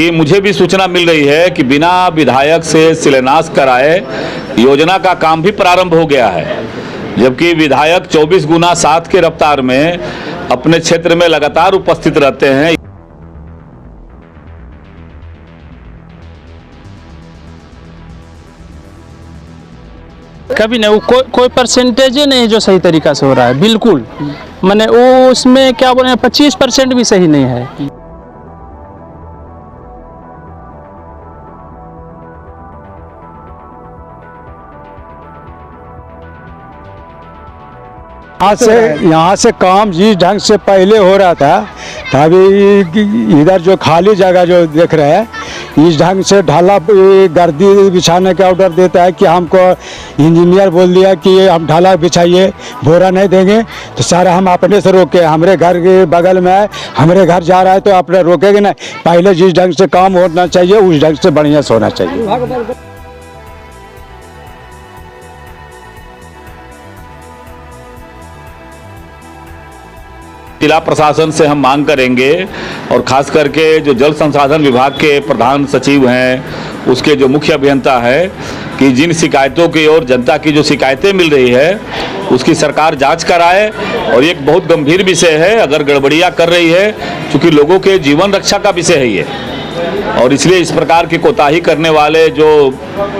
कि मुझे भी सूचना मिल रही है कि बिना विधायक से शिलान्यास कराए योजना का काम भी प्रारंभ हो गया है, जबकि विधायक 24 गुना 7 के रफ्तार में अपने क्षेत्र में लगातार उपस्थित रहते हैं। कभी नहीं, वो कोई परसेंटेज ही नहीं जो सही तरीका से हो रहा है, बिल्कुल। मैंने वो उसमें क्या बोले 25% भी सही नहीं है। यहाँ से काम जिस ढंग से पहले हो रहा था, अभी इधर जो खाली जगह जो देख रहे हैं, इस ढंग से ढाला गर्दी बिछाने का ऑर्डर देता है कि हमको इंजीनियर बोल दिया कि हम ढाला बिछाइए, बोरा नहीं देंगे। तो सारा हम अपने से रोके, हमारे घर के बगल में है, हमारे घर जा रहा है तो अपने रोकेंगे ना। पहले जिस ढंग से काम होना चाहिए उस ढंग से बढ़िया से होना चाहिए। जिला प्रशासन से हम मांग करेंगे और खास करके जो जल संसाधन विभाग के प्रधान सचिव हैं, उसके जो मुख्य अभियंता है, कि जिन शिकायतों की और जनता की जो शिकायतें मिल रही है उसकी सरकार जांच कराए। और एक बहुत गंभीर विषय है, अगर गड़बड़ियां कर रही है, क्योंकि लोगों के जीवन रक्षा का विषय है ये, और इसलिए इस प्रकार की कोताही करने वाले जो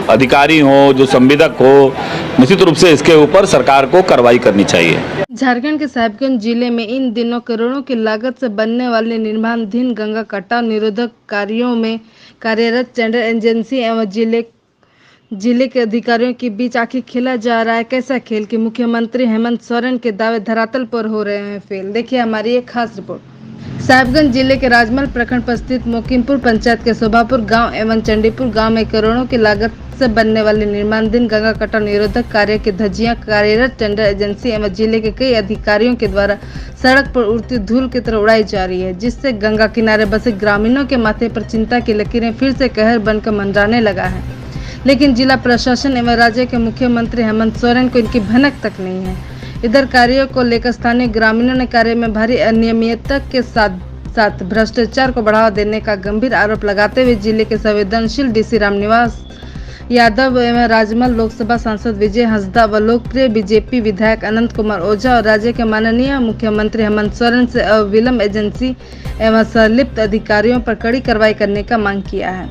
अधिकारी हों, जो संविदक हो, निश्चित रूप से इसके ऊपर सरकार को कार्रवाई करनी चाहिए। झारखंड के साहिबगंज जिले में इन दिनों करोड़ों की लागत से बनने वाले निर्माणाधीन गंगा कटाव निरोधक कार्यों में कार्यरत टेंडर एजेंसी एवं जिले के अधिकारियों के बीच आखिर खेला जा रहा है कैसा खेल कि मुख्यमंत्री हेमंत सोरेन के दावे धरातल पर हो रहे हैं फेल। देखिए हमारी एक खास रिपोर्ट। साहिबगंज जिले के राजमहल प्रखंड पर स्थित मोकिमपुर पंचायत के शोभापुर गांव एवं चंडीपुर गांव में करोड़ों की लागत से बनने वाले निर्माणाधीन गंगा कटाव निरोधक कार्य की धज्जियां कार्यरत टेंडर एजेंसी एवं जिले के कई अधिकारियों के द्वारा सड़क पर उड़ती धूल की तरह उड़ाई जा रही है, जिससे गंगा किनारे बसे ग्रामीणों के माथे पर चिंता की लकीरें फिर से कहर बनकर मंडराने लगा है। लेकिन जिला प्रशासन एवं राज्य के मुख्यमंत्री हेमंत सोरेन को इनकी भनक तक नहीं है। इधर कार्यों को लेकर स्थानीय ग्रामीणों ने कार्य में भारी अनियमितता के साथ भ्रष्टाचार को बढ़ावा देने का गंभीर आरोप लगाते हुए जिले के संवेदनशील डीसी रामनिवास यादव एवं राजमहल लोकसभा सांसद विजय हंसदा व लोकप्रिय बीजेपी विधायक अनंत कुमार ओझा और राज्य के माननीय मुख्यमंत्री हेमंत सोरेन से अविलंब एजेंसी एवं संलिप्त अधिकारियों पर कड़ी कार्रवाई करने का मांग किया है।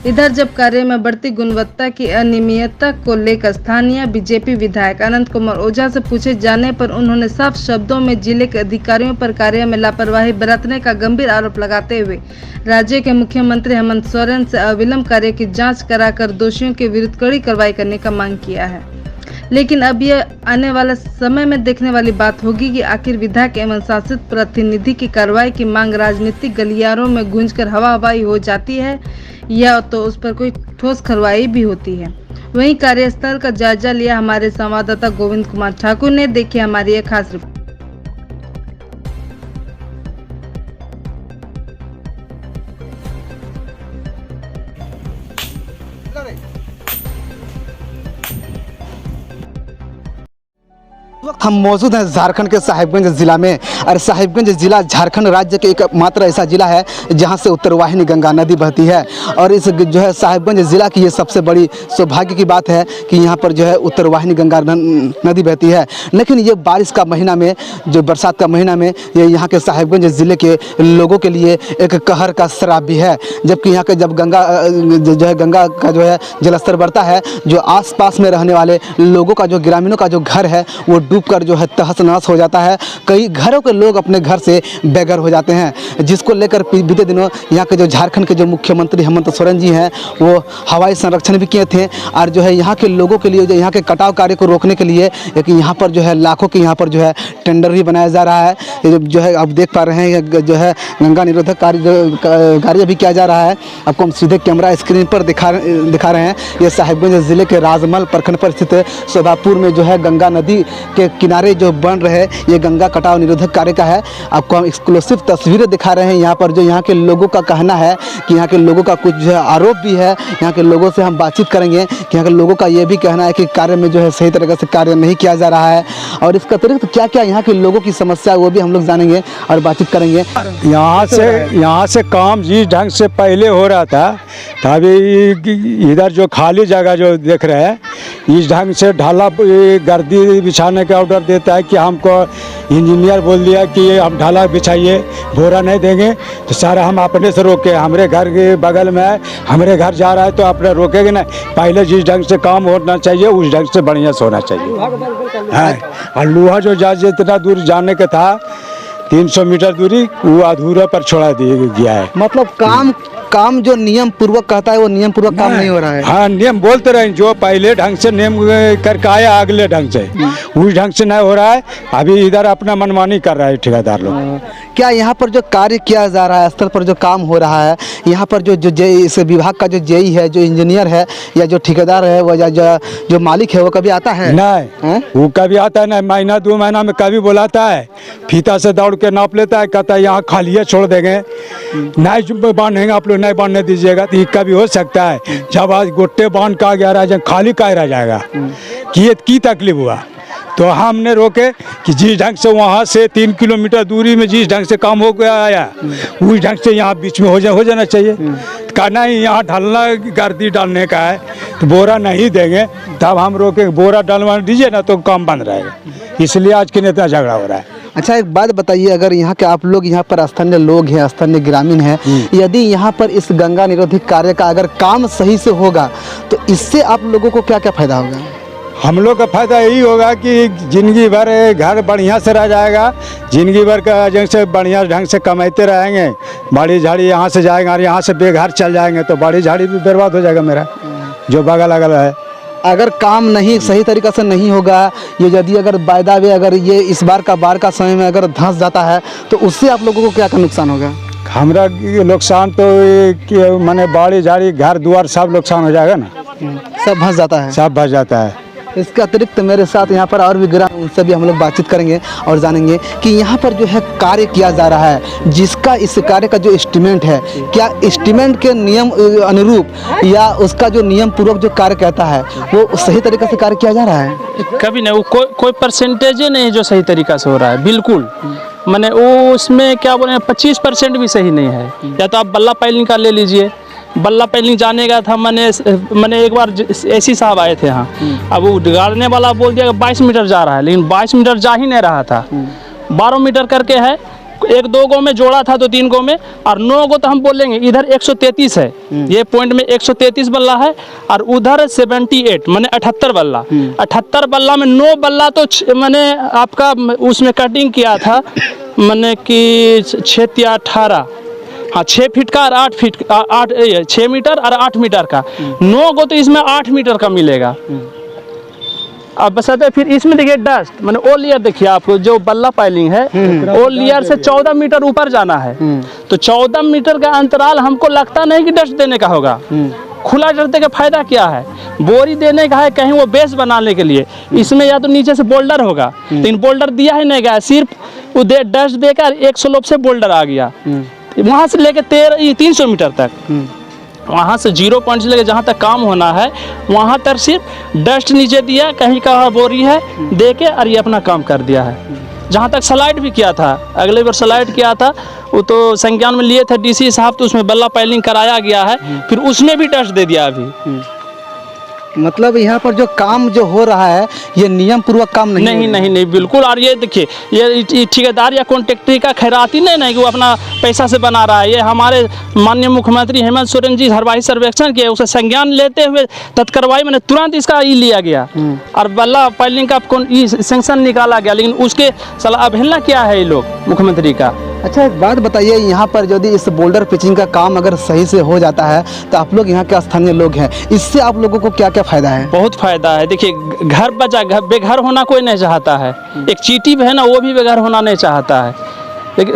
इधर जब कार्य में बढ़ती गुणवत्ता की अनियमितता को लेकर स्थानीय बीजेपी विधायक अनंत कुमार ओझा से पूछे जाने पर उन्होंने साफ शब्दों में जिले के अधिकारियों पर कार्य में लापरवाही बरतने का गंभीर आरोप लगाते हुए राज्य के मुख्यमंत्री हेमंत सोरेन से अविलंब कार्य की जांच कराकर दोषियों के विरुद्ध कड़ी कार्रवाई करने का मांग किया है। लेकिन अब यह आने वाले समय में देखने वाली बात होगी कि आखिर विधायक एवं शासित प्रतिनिधि की कार्रवाई की मांग राजनीतिक गलियारों में गूंजकर हवा हवाई हो जाती है या तो उस पर कोई ठोस कार्रवाई भी होती है। वहीं कार्यस्थल का जायजा लिया हमारे संवाददाता गोविंद कुमार ठाकुर ने। देखिए हमारी एक खास रिपोर्ट। वक्त हम मौजूद हैं झारखंड के साहिबगंज ज़िला में। और साहिबगंज ज़िला झारखंड राज्य के एकमात्र ऐसा ज़िला है जहां से उत्तरवाहिनी गंगा नदी बहती है। और इस जो है साहिबगंज ज़िला की ये सबसे बड़ी सौभाग्य की बात है कि यहाँ पर जो है उत्तरवाहिनी गंगा नदी बहती है। लेकिन ये बारिश का महीना में, जो बरसात का महीना में, ये यहाँ के साहिबगंज ज़िले के लोगों के लिए एक कहर का श्राप भी है। जबकि यहाँ के जब गंगा का जो है जलस्तर बढ़ता है, जो आस में रहने वाले लोगों का, जो ग्रामीणों का जो घर है, वो डूबकर जो है तहस नहस हो जाता है। कई घरों के लोग अपने घर से बेघर हो जाते हैं, जिसको लेकर बीते दिनों यहाँ के जो झारखंड के जो मुख्यमंत्री हेमंत सोरेन जी हैं, वो हवाई संरक्षण भी किए थे। और जो है यहाँ के लोगों के लिए, जो यहाँ के कटाव कार्य को रोकने के लिए एक यहाँ पर जो है लाखों के यहाँ पर जो है टेंडर भी बनाया जा रहा है। जो है आप देख पा रहे हैं, जो है गंगा निरोधक कार्य भी किया जा रहा है। आपको हम सीधे कैमरा स्क्रीन पर दिखा रहे हैं। ये साहिबगंज ज़िले के राजमहल प्रखंड पर स्थित शोभापुर में जो है गंगा नदी के किनारे जो बन रहे ये गंगा कटाव निरोधक कार्य का है। आपको हम एक्सक्लूसिव तस्वीरें दिखा दिखा रहे हैं। यहाँ पर जो यहाँ के लोगों का कहना है कि यहाँ के लोगों का कुछ जो है आरोप भी है। यहाँ के लोगों से हम बातचीत करेंगे कि यहाँ के लोगों का ये भी कहना है कि कार्य में जो है सही तरीके से कार्य नहीं किया जा रहा है, और इसका अतिरिक्त क्या क्या यहाँ के लोगों की समस्या है वो भी हम लोग जानेंगे और बातचीत करेंगे। यहाँ से काम जिस ढंग से पहले हो रहा था, तो अभी इधर जो खाली जगह जो देख रहे हैं, इस ढंग से ढाला गर्दी बिछाने का ऑर्डर देता है कि हमको इंजीनियर बोल दिया कि हम ढाला बिछाइए, बोरा नहीं देंगे, तो सारा हम अपने से रोके। हमारे घर के बगल में है, हमारे घर जा रहा है तो अपने रोकेंगे ना। पहले जिस ढंग से काम होना चाहिए उस ढंग से बढ़िया से होना चाहिए। हाँ, और लोहा जो जितना दूर जाने का था 300 मीटर दूरी, वो अधूरा पर छोड़ा दिया गया है। मतलब काम जो नियम पूर्वक कहता है वो नियम पूर्वक काम नहीं हो रहा है। हाँ, नियम बोलते रहे, जो पहले ढंग से नियम करके आया अगले ढंग से, उस ढंग से नहीं हो रहा है। अभी इधर अपना मनमानी कर रहा है ठेकेदार लोग। क्या यहाँ पर जो कार्य किया जा रहा है, स्थल पर जो काम हो रहा है, यहाँ पर जो इस विभाग का जो जेई है, जो इंजीनियर है या जो ठेकेदार है, वो जो मालिक है, वो कभी आता है? नहीं, वो कभी आता है नहीं। महीना 2 महीना में कभी बुलाता है, फीता से दौड़ के नाप लेता है, कहता है यहाँ खाली छोड़ देंगे, नहीं बांधेंगे आप लोग, नहीं बांधने दीजिएगा। तो ये कभी हो सकता है जब आज गोटे बांध का गया रह खाली का रह जाएगा कि ये की तकलीफ हुआ। तो हमने रोके कि जिस ढंग से वहाँ से 3 किलोमीटर दूरी में जिस ढंग से काम हो गया आया, उस ढंग से यहाँ बीच में हो जाना चाहिए। कहना ही यहाँ ढलना गर्दी डालने का है, तो बोरा नहीं देंगे, तब हम रोके बोरा डालवा दीजिए ना, तो काम बंद रहेगा। इसलिए आज के नेता झगड़ा हो रहा है। अच्छा, एक बात बताइए, अगर यहाँ के आप लोग यहाँ पर स्थानीय लोग हैं, स्थानीय ग्रामीण हैं, यदि यहाँ पर इस गंगा निरोधी कार्य का अगर काम सही से होगा तो इससे आप लोगों को क्या क्या फायदा होगा? हम लोग का फायदा यही होगा कि जिंदगी भर घर बढ़िया से रह जाएगा, जिंदगी भर का जैसे बढ़िया ढंग से कमाते रहेंगे। बाड़ी झाड़ी यहाँ से जाएंगे और यहाँ से बेघर चल जाएंगे तो बाड़ी झाड़ी भी बर्बाद हो जाएगा मेरा जो बगल अगल है। अगर काम नहीं सही तरीक़ा से नहीं होगा, ये यदि अगर बायदा वे अगर ये इस बार का समय में अगर धंस जाता है तो उससे आप लोगों को क्या क्या नुकसान होगा? हमारा नुकसान तो माने बाड़ी झाड़ी घर द्वार सब नुकसान हो जाएगा ना, सब भंस जाता है। सब भंस जाता है। इसके अतिरिक्त मेरे साथ यहाँ पर और भी ग्रामीण, उनसे भी हम लोग बातचीत करेंगे और जानेंगे कि यहाँ पर जो है कार्य किया जा रहा है, जिसका इस कार्य का जो एस्टिमेट है, क्या एस्टिमेट के नियम अनुरूप या उसका जो नियम पूर्वक जो कार्य कहता है वो सही तरीके से कार्य किया जा रहा है? कभी नहीं, वो कोई परसेंटेज ही नहीं जो सही तरीका से हो रहा है, बिल्कुल। मैंने वो उसमें क्या बोले 25% भी सही नहीं है। या तो आप बल्ला पाइलिंग का ले लीजिए, बल्ला पाइलिंग जाने का था, मैंने एक बार एसी साहब आए थे यहाँ, अब वो गाड़ने वाला बोल दिया कि 22 मीटर जा रहा है, लेकिन 22 मीटर जा ही नहीं रहा था। 12 मीटर करके है, 1-2 गो में जोड़ा था, 2-3 गो में, और 9 गो तो हम बोलेंगे इधर 133 है, ये पॉइंट में 133 बल्ला है, और उधर 78 मैंने 78 बल्ला। 78 बल्ला में 9 बल्ला तो मैंने आपका उसमें कटिंग किया था, मैंने कि 6 या 18, हाँ 6 फीट का और 8 फीट 6 मीटर और 8 मीटर का, 9 गो तो इसमें 8 मीटर का मिलेगा। अब बस फिर इसमें देखिए डस्ट, मैंने ओ लेयर देखिए आपको जो बल्ला पाइलिंग है, ओ लेयर से 14 मीटर ऊपर जाना है, तो 14 मीटर का अंतराल हमको लगता नहीं कि डस्ट देने का होगा। खुला डस्ट का फायदा क्या है? बोरी देने का है कहीं वो बेस बनाने के लिए, इसमें या तो नीचे से बोल्डर होगा, लेकिन बोल्डर दिया ही नहीं गया, सिर्फ वो डस्ट देकर एक स्लोप से बोल्डर आ गया, वहाँ से लेके 300 मीटर तक, वहाँ से 0 पॉइंट से लेके जहाँ तक काम होना है वहाँ तक सिर्फ डस्ट नीचे दिया, कहीं का बोरी है दे के, और ये अपना काम कर दिया है। जहाँ तक स्लाइड भी किया था, अगले बार स्लाइड किया था, वो तो संज्ञान में लिए थे डीसी साहब, तो उसमें बल्ला पाइलिंग कराया गया है, फिर उसमें भी डस्ट दे दिया अभी। मतलब यहाँ पर जो काम जो हो रहा है ये नियम पूर्वक काम नहीं बिल्कुल। और ये देखिए, ये ठेकेदार या कॉन्ट्रैक्टर का खैराती नहीं कि वो अपना पैसा से बना रहा है। ये हमारे माननीय मुख्यमंत्री हेमंत सोरेन जी हरवाही सर्वेक्षण किए, उसे संज्ञान लेते हुए तत्कार्रवाई मैंने तुरंत इसका लिया गया और बल्ला पाइलिंग का सेंक्शन निकाला गया, लेकिन उसके सलाह अवहेलना क्या है ये लोग मुख्यमंत्री का। अच्छा, एक बात बताइए, यहाँ पर यदि इस बोल्डर पिचिंग का काम अगर सही से हो जाता है तो आप लोग यहाँ के स्थानीय लोग हैं, इससे आप लोगों को क्या क्या फायदा है? बहुत फायदा है। देखिए, घर बचा, बेघर होना कोई नहीं चाहता है, एक चीटी है ना वो भी बेघर होना नहीं चाहता है।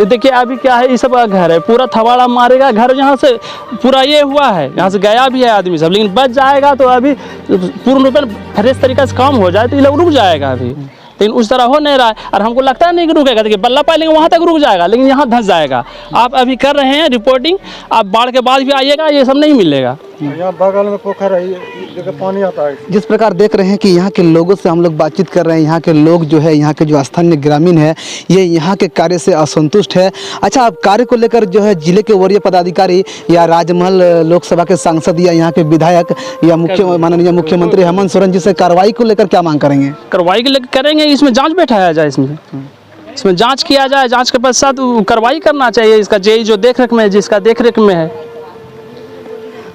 देखिए अभी क्या है, ये सब घर है, पूरा थवाड़ा मारेगा, घर यहाँ से पूरा ये हुआ है, यहाँ से गया भी है आदमी सब, लेकिन बच जाएगा तो अभी पूर्ण रूप में फ्रेश तरीका से काम हो जाए तो ये लोग रुक जाएगा। अभी लेकिन उस तरह हो नहीं रहा है और हमको लगता नहीं कि रुकेगा। देखिए बल्ला पाइलिंग वहाँ तक रुक जाएगा लेकिन यहाँ धंस जाएगा। आप अभी कर रहे हैं रिपोर्टिंग, आप बाढ़ के बाद भी आइएगा, ये सब नहीं मिलेगा। यहाँ बगल में पोखर है, ये पानी आता है। जिस प्रकार देख रहे हैं कि यहाँ के लोगों से हम लोग बातचीत कर रहे हैं, यहाँ के लोग जो है, यहाँ के जो स्थानीय ग्रामीण है, ये यहाँ के कार्य से असंतुष्ट है। अच्छा, आप कार्य को लेकर जो है जिले के वरीय पदाधिकारी या राजमहल लोकसभा के सांसद या यहाँ के विधायक या माननीय मुख्यमंत्री हेमंत सोरेन जी से कार्रवाई को लेकर क्या मांग करेंगे? कार्रवाई के लेकर करेंगे, इसमें जाँच बैठाया जाए, इसमें जाँच किया जाए, जाँच के पश्चात कार्रवाई करना चाहिए। इसका जेई जो देख रेख में है, जिसका देख रेख में है।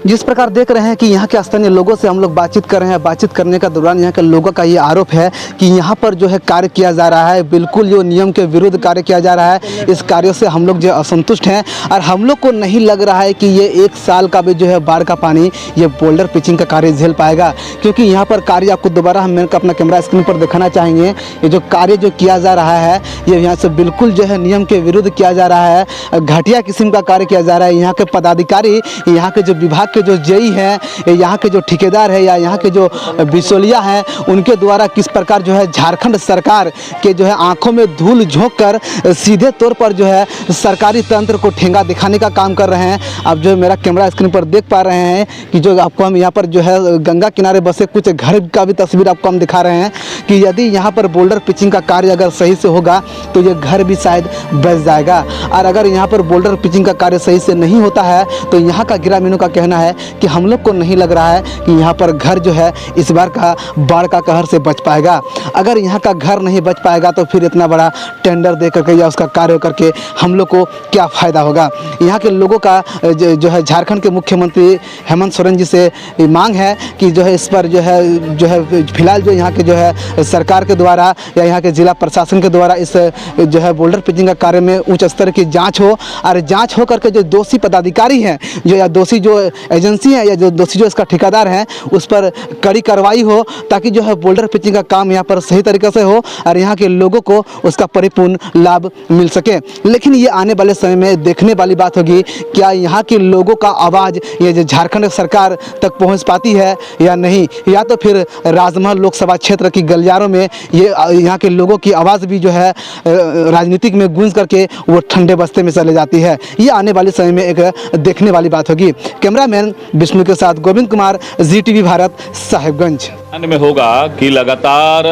जिस प्रकार देख रहे हैं कि यहाँ के स्थानीय लोगों से हम लोग बातचीत कर रहे हैं, बातचीत करने का दौरान यहाँ के लोगों का ये आरोप है कि यहाँ पर जो है कार्य किया जा रहा है, बिल्कुल जो नियम के विरुद्ध कार्य किया जा रहा है। इस कार्यों से हम लोग जो असंतुष्ट हैं और हम लोग को नहीं लग रहा है कि ये 1 साल का भी जो है बाढ़ का पानी ये बोल्डर पिचिंग का कार्य झेल पाएगा, क्योंकि यहाँ पर कार्य आपको दोबारा हम अपना कैमरा स्क्रीन पर दिखाना चाहेंगे। ये जो कार्य जो किया जा रहा है ये यहाँ से बिल्कुल जो है नियम के विरुद्ध किया जा रहा है, घटिया किस्म का कार्य किया जा रहा है। यहाँ के पदाधिकारी, यहाँ के जो विभाग के जो जेई हैं, यहाँ के जो ठेकेदार है या यहाँ के जो बिचौलिया हैं, उनके द्वारा किस प्रकार जो है झारखंड सरकार के जो है आंखों में धूल झोंक कर सीधे तौर पर जो है सरकारी तंत्र को ठेंगा दिखाने का काम कर रहे हैं। आप जो मेरा कैमरा स्क्रीन पर देख पा रहे हैं कि जो आपको हम यहाँ पर जो है गंगा किनारे बसे कुछ घर का भी तस्वीर आपको हम दिखा रहे हैं कि यदि यहाँ पर बोल्डर पिचिंग का कार्य अगर सही से होगा तो ये घर भी शायद बच जाएगा। और अगर यहाँ पर बोल्डर पिचिंग का कार्य सही से नहीं होता है तो यहाँ का ग्रामीणों का कहना है कि हम लोग को नहीं लग रहा है कि यहाँ पर घर जो है इस बार का बाढ़ का कहर से बच पाएगा। अगर यहाँ का घर नहीं बच पाएगा तो फिर इतना बड़ा टेंडर दे करके या उसका कार्य करके हम लोग को क्या फ़ायदा होगा। यहाँ के लोगों का जो है झारखंड के मुख्यमंत्री हेमंत सोरेन जी से मांग है कि जो है इस पर जो है फिलहाल जो यहाँ के जो है सरकार के द्वारा या यहाँ के जिला प्रशासन के द्वारा इस जो है बोल्डर पिचिंग का कार्य में उच्च स्तर की जाँच हो और जाँच हो करके जो दोषी पदाधिकारी हैं जो या दोषी जो एजेंसी है या जो दोषी जो इसका ठेकेदार है उस पर कड़ी कार्रवाई हो, ताकि जो है बोल्डर पिचिंग का काम यहाँ पर सही तरीके से हो और यहाँ के लोगों को उसका परिपूर्ण लाभ मिल सके। लेकिन ये आने वाले समय में देखने वाली बात होगी, क्या यहाँ के लोगों का आवाज़ ये जो झारखंड सरकार तक पहुँच पाती है या नहीं, या तो फिर राजमहल लोकसभा क्षेत्र की गलियारों में ये यहाँ के लोगों की आवाज़ भी जो है राजनीतिक में गूंज करके वो ठंडे बस्ते में चले जाती है। ये आने वाले समय में एक देखने वाली बात होगी। कैमरामैन विष्णु के साथ गोविंद कुमार, ZTV भारत, साहिबगंज। में होगा कि लगातार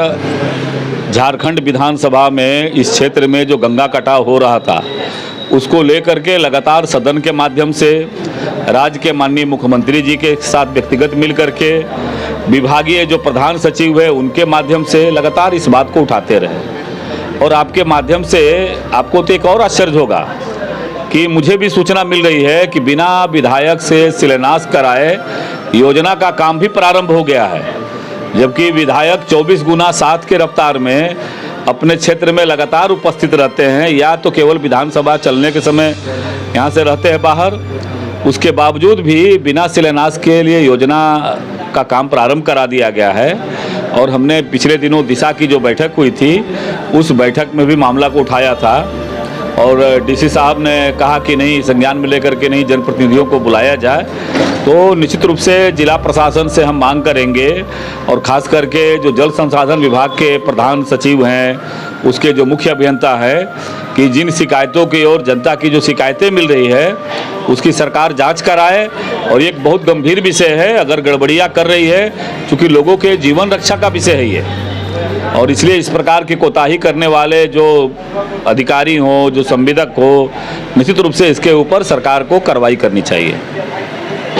झारखंड विधानसभा में इस क्षेत्र में जो गंगा कटाव हो रहा था उसको लेकर के लगातार सदन के माध्यम से राज्य के माननीय मुख्यमंत्री जी के साथ व्यक्तिगत मिल करके विभागीय जो प्रधान सचिव है उनके माध्यम से लगातार इस बात को उठाते रहे। और आपके माध्यम से आपको तो एक और आश्चर्य होगा कि मुझे भी सूचना मिल रही है कि बिना विधायक से शिलान्यास कराए योजना का काम भी प्रारंभ हो गया है, जबकि विधायक 24 गुना 7 के रफ्तार में अपने क्षेत्र में लगातार उपस्थित रहते हैं, या तो केवल विधानसभा चलने के समय यहाँ से रहते हैं बाहर, उसके बावजूद भी बिना शिलान्यास के लिए योजना का काम प्रारंभ करा दिया गया है। और हमने पिछले दिनों दिशा की जो बैठक हुई थी उस बैठक में भी मामला को उठाया था और डीसी साहब ने कहा कि नहीं, संज्ञान में लेकर के नहीं जनप्रतिनिधियों को बुलाया जाए। तो निश्चित रूप से जिला प्रशासन से हम मांग करेंगे और ख़ास करके जो जल संसाधन विभाग के प्रधान सचिव हैं, उसके जो मुख्य अभियंता है, कि जिन शिकायतों की और जनता की जो शिकायतें मिल रही है उसकी सरकार जांच कराए। और एक बहुत गंभीर विषय है, अगर गड़बड़ियाँ कर रही है, क्योंकि लोगों के जीवन रक्षा का विषय है ये, और इसलिए इस प्रकार की कोताही करने वाले जो अधिकारी हों, जो संविदक हो, निश्चित रूप से इसके ऊपर सरकार को कार्रवाई करनी चाहिए।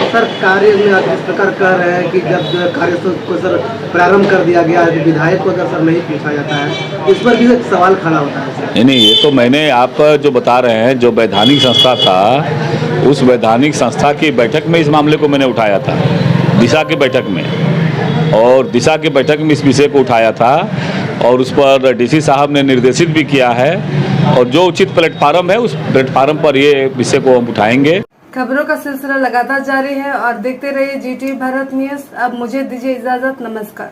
सर, कार्य में आप इस प्रकार कह रहे हैं कि जब जो कार्य को सर प्रारंभ कर दिया गया है, विधायक को अगर सर नहीं पूछा जाता है, इस पर भी एक सवाल खड़ा होता है सर। नहीं, ये तो मैंने आप जो बता रहे हैं, जो वैधानिक संस्था था उस वैधानिक संस्था की बैठक में इस मामले को मैंने उठाया था, दिशा की बैठक में, और दिशा की बैठक में इस विषय को उठाया था और उस पर डीसी साहब ने निर्देशित भी किया है, और जो उचित प्लेटफार्म है उस प्लेटफार्म पर ये विषय को हम उठाएंगे। खबरों का सिलसिला लगातार जारी है और देखते रहिए ZTV भारत न्यूज़। अब मुझे दीजिए इजाज़त, नमस्कार।